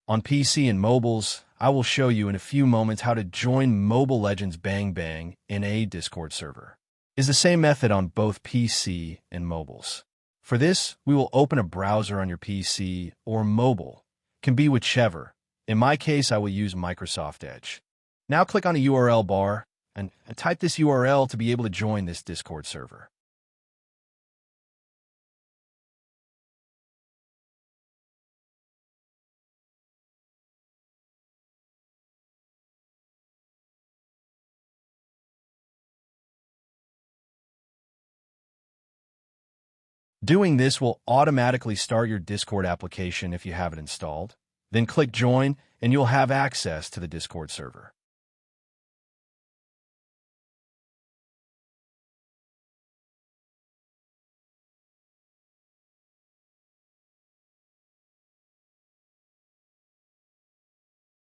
On PC and mobiles, I will show you in a few moments how to join Mobile Legends Bang Bang in a Discord server. It's the same method on both PC and mobiles. For this, we will open a browser on your PC or mobile. Can be whichever. In my case, I will use Microsoft Edge. Now click on the URL bar and type this URL to be able to join this Discord server. Doing this will automatically start your Discord application if you have it installed. Then click Join, and you'll have access to the Discord server.